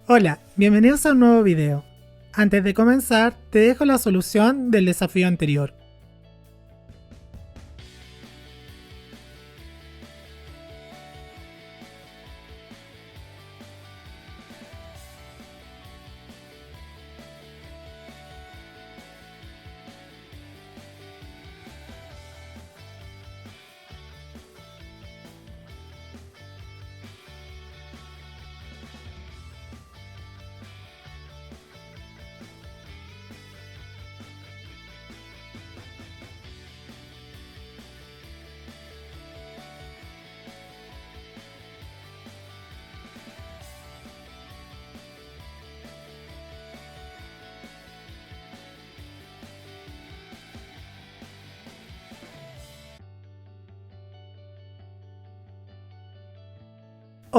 Hola, bienvenidos a un nuevo video. Antes de comenzar, te dejo la solución del desafío anterior.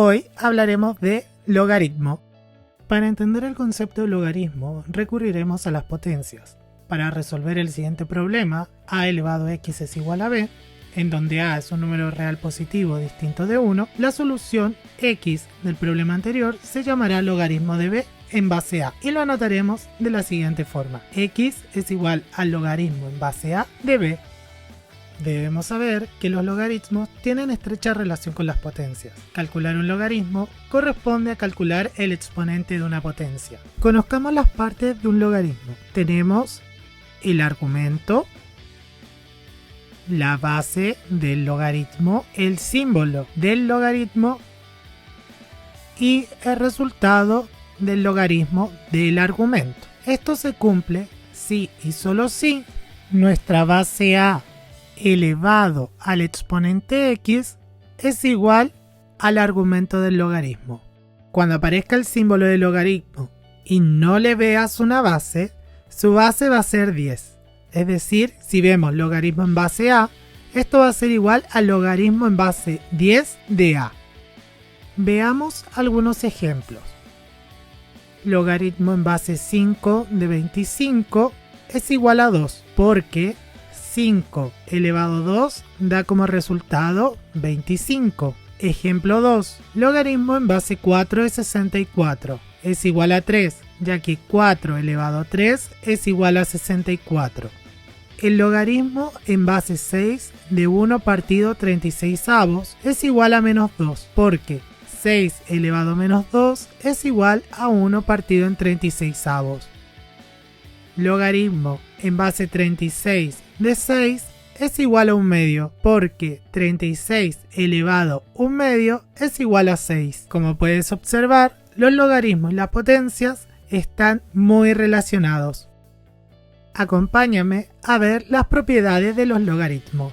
Hoy hablaremos de logaritmo. Para entender el concepto de logaritmo, recurriremos a las potencias. Para resolver el siguiente problema, a elevado a x es igual a b, en donde a es un número real positivo distinto de 1, la solución x del problema anterior se llamará logaritmo de b en base a, y lo anotaremos de la siguiente forma: x es igual al logaritmo en base a de b. Debemos saber que los logaritmos tienen estrecha relación con las potencias. Calcular un logaritmo corresponde a calcular el exponente de una potencia. Conozcamos las partes de un logaritmo. Tenemos el argumento, la base del logaritmo, el símbolo del logaritmo y el resultado del logaritmo del argumento. Esto se cumple si y solo si nuestra base a elevado al exponente x es igual al argumento del logaritmo. Cuando aparezca el símbolo del logaritmo y no le veas una base, su base va a ser 10. Es decir, si vemos logaritmo en base a, esto va a ser igual al logaritmo en base 10 de a. Veamos algunos ejemplos. Logaritmo en base 5 de 25 es igual a 2, porque 5 elevado a 2 da como resultado 25. Ejemplo 2. Logaritmo en base 4 de 64 es igual a 3, ya que 4 elevado a 3 es igual a 64. El logaritmo en base 6 de 1 partido 36avos es igual a menos 2, porque 6 elevado a menos 2 es igual a 1 partido en 36avos. Logaritmo en base 36 de 6 es igual a 1 medio, porque 36 elevado a 1 medio es igual a 6. Como puedes observar, los logaritmos y las potencias están muy relacionados. Acompáñame a ver las propiedades de los logaritmos.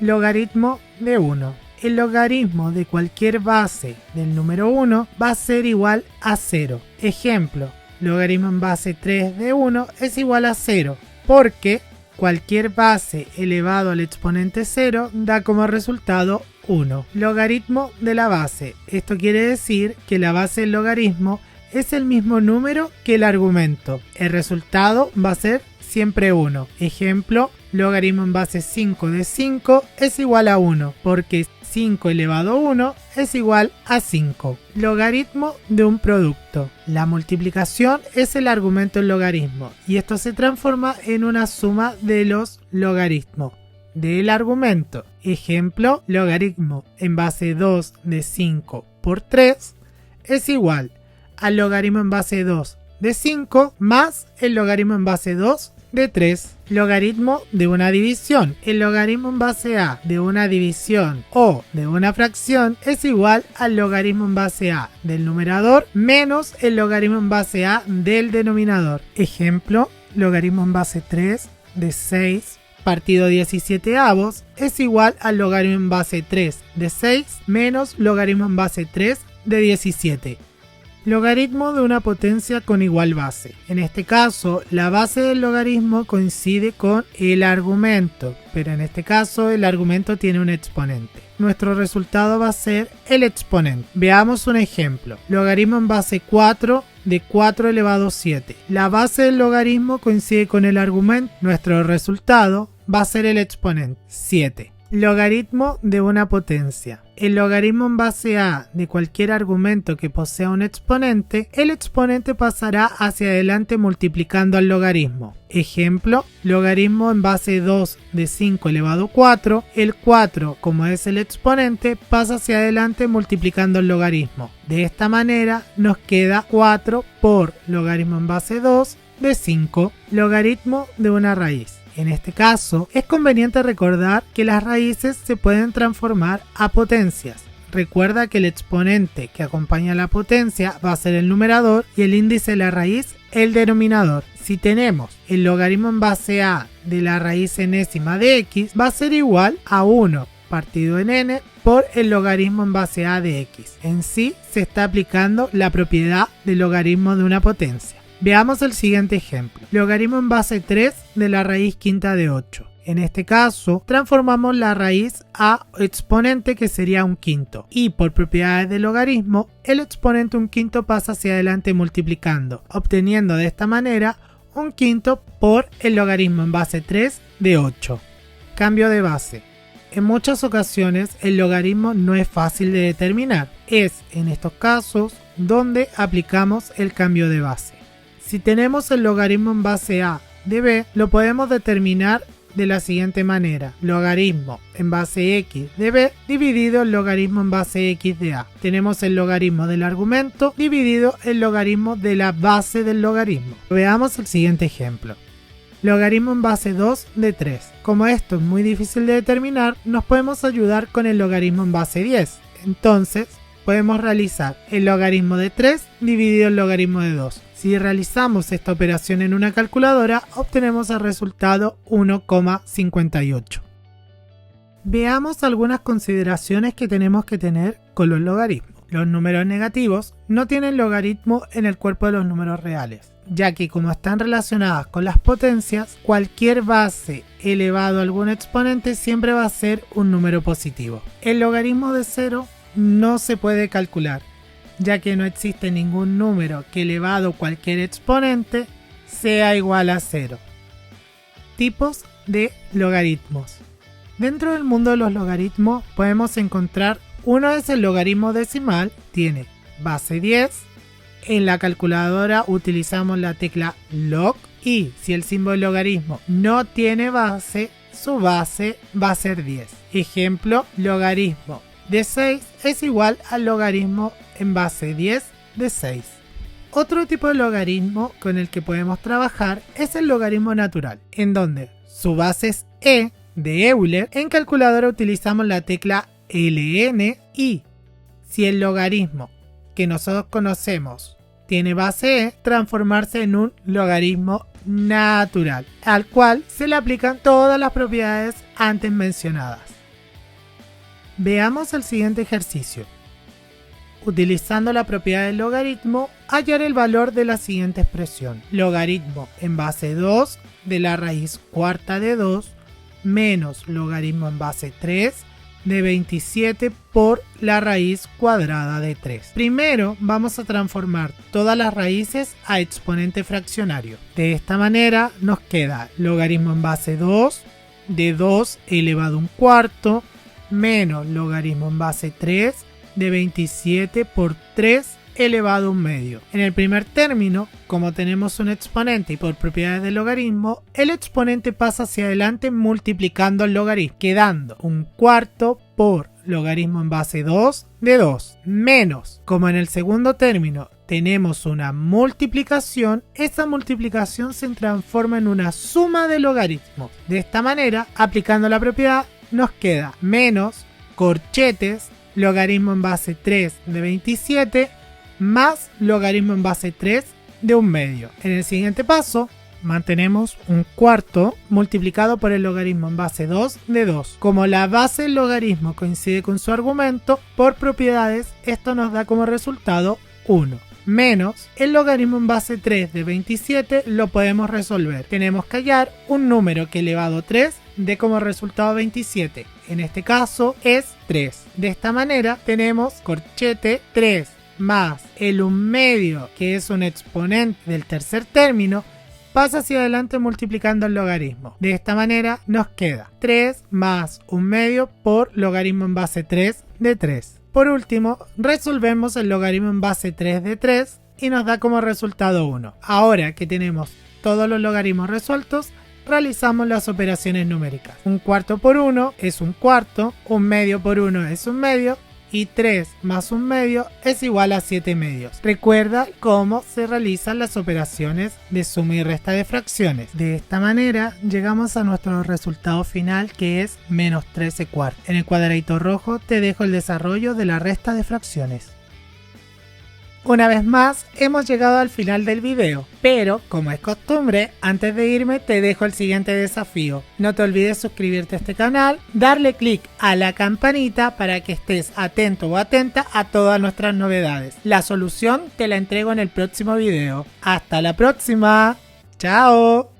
Logaritmo de 1. El logaritmo de cualquier base del número 1 va a ser igual a 0. Ejemplo, logaritmo en base 3 de 1 es igual a 0, porque cualquier base elevado al exponente 0 da como resultado 1. Logaritmo de la base. Esto quiere decir que la base del logaritmo es el mismo número que el argumento. El resultado va a ser siempre 1. Ejemplo, logaritmo en base 5 de 5 es igual a 1, porque 5 elevado a 1 es igual a 5. Logaritmo de un producto. La multiplicación es el argumento del logaritmo y esto se transforma en una suma de los logaritmos del argumento. Ejemplo, logaritmo en base 2 de 5 por 3 es igual al logaritmo en base 2 de 5 más el logaritmo en base 2 de 3. Logaritmo de una división. El logaritmo en base a de una división o de una fracción es igual al logaritmo en base a del numerador menos el logaritmo en base a del denominador. Ejemplo, logaritmo en base 3 de 6 partido 17avos es igual al logaritmo en base 3 de 6 menos logaritmo en base 3 de 17. Logaritmo de una potencia con igual base. En este caso, la base del logaritmo coincide con el argumento, pero en este caso el argumento tiene un exponente. Nuestro resultado va a ser el exponente. Veamos un ejemplo. Logaritmo en base 4 de 4 elevado a 7. La base del logaritmo coincide con el argumento. Nuestro resultado va a ser el exponente 7. Logaritmo de una potencia. El logaritmo en base a de cualquier argumento que posea un exponente, el exponente pasará hacia adelante multiplicando al logaritmo. Ejemplo, logaritmo en base 2 de 5 elevado a 4. El 4, como es el exponente, pasa hacia adelante multiplicando el logaritmo. De esta manera nos queda 4 por logaritmo en base 2 de 5. Logaritmo de una raíz. En este caso, es conveniente recordar que las raíces se pueden transformar a potencias. Recuerda que el exponente que acompaña a la potencia va a ser el numerador y el índice de la raíz el denominador. Si tenemos el logaritmo en base a de la raíz enésima de x, va a ser igual a 1 partido en n por el logaritmo en base a de x. En sí, se está aplicando la propiedad del logaritmo de una potencia. Veamos el siguiente ejemplo. Logaritmo en base 3 de la raíz quinta de 8. En este caso, transformamos la raíz a exponente, que sería un quinto. Y por propiedades del logaritmo, el exponente un quinto pasa hacia adelante multiplicando, obteniendo de esta manera un quinto por el logaritmo en base 3 de 8. Cambio de base. En muchas ocasiones el logaritmo no es fácil de determinar. Es en estos casos donde aplicamos el cambio de base. Si tenemos el logaritmo en base a de b, lo podemos determinar de la siguiente manera. Logaritmo en base x de b dividido el logaritmo en base x de a. Tenemos el logaritmo del argumento dividido el logaritmo de la base del logaritmo. Veamos el siguiente ejemplo. Logaritmo en base 2 de 3. Como esto es muy difícil de determinar, nos podemos ayudar con el logaritmo en base 10. Entonces, podemos realizar el logaritmo de 3 dividido el logaritmo de 2. Si realizamos esta operación en una calculadora, obtenemos el resultado 1,58. Veamos algunas consideraciones que tenemos que tener con los logaritmos. Los números negativos no tienen logaritmo en el cuerpo de los números reales, ya que como están relacionadas con las potencias, cualquier base elevado a algún exponente siempre va a ser un número positivo. El logaritmo de 0 no se puede calcular, ya que no existe ningún número que elevado a cualquier exponente sea igual a 0. Tipos de logaritmos. Dentro del mundo de los logaritmos podemos encontrar uno es el logaritmo decimal, tiene base 10. En la calculadora utilizamos la tecla log y si el símbolo del logaritmo no tiene base, su base va a ser 10. Ejemplo, logaritmo de 6 es igual al logaritmo en base 10 de 6. Otro tipo de logaritmo con el que podemos trabajar es el logaritmo natural, en donde su base es e de Euler. En calculadora utilizamos la tecla ln y si el logaritmo que nosotros conocemos tiene base e, transformarse en un logaritmo natural, al cual se le aplican todas las propiedades antes mencionadas. Veamos el siguiente ejercicio. Utilizando la propiedad del logaritmo, hallar el valor de la siguiente expresión. Logaritmo en base 2 de la raíz cuarta de 2 menos logaritmo en base 3 de 27 por la raíz cuadrada de 3. Primero vamos a transformar todas las raíces a exponente fraccionario. De esta manera nos queda logaritmo en base 2 de 2 elevado a un cuarto menos logaritmo en base 3 de 27 por 3 elevado a un medio. En el primer término, como tenemos un exponente y por propiedades del logaritmo, el exponente pasa hacia adelante multiplicando el logaritmo, quedando un cuarto por logaritmo en base 2 de 2, menos, como en el segundo término tenemos una multiplicación, esa multiplicación se transforma en una suma de logaritmos. De esta manera, aplicando la propiedad, nos queda menos corchetes logaritmo en base 3 de 27 más logaritmo en base 3 de un medio. En el siguiente paso mantenemos un cuarto multiplicado por el logaritmo en base 2 de 2. Como la base del logaritmo coincide con su argumento, por propiedades esto nos da como resultado 1. Menos el logaritmo en base 3 de 27 lo podemos resolver. Tenemos que hallar un número que elevado a 3 dé como resultado 27. En este caso es 3. De esta manera tenemos corchete 3 más el 1 medio, que es un exponente del tercer término, pasa hacia adelante multiplicando el logaritmo. De esta manera nos queda 3 más 1/2 por logaritmo en base 3 de 3. Por último, resolvemos el logaritmo en base 3 de 3 y nos da como resultado 1. Ahora que tenemos todos los logaritmos resueltos, realizamos las operaciones numéricas. 1/4 por 1 es 1/4, 1/2 por 1 es 1/2 y 3 más 1/2 es igual a 7/2. Recuerda cómo se realizan las operaciones de suma y resta de fracciones. De esta manera llegamos a nuestro resultado final, que es menos 13/4. En el cuadradito rojo te dejo el desarrollo de la resta de fracciones. Una vez más, hemos llegado al final del video, pero como es costumbre, antes de irme te dejo el siguiente desafío. No te olvides suscribirte a este canal, darle clic a la campanita para que estés atento o atenta a todas nuestras novedades. La solución te la entrego en el próximo video. ¡Hasta la próxima! ¡Chao!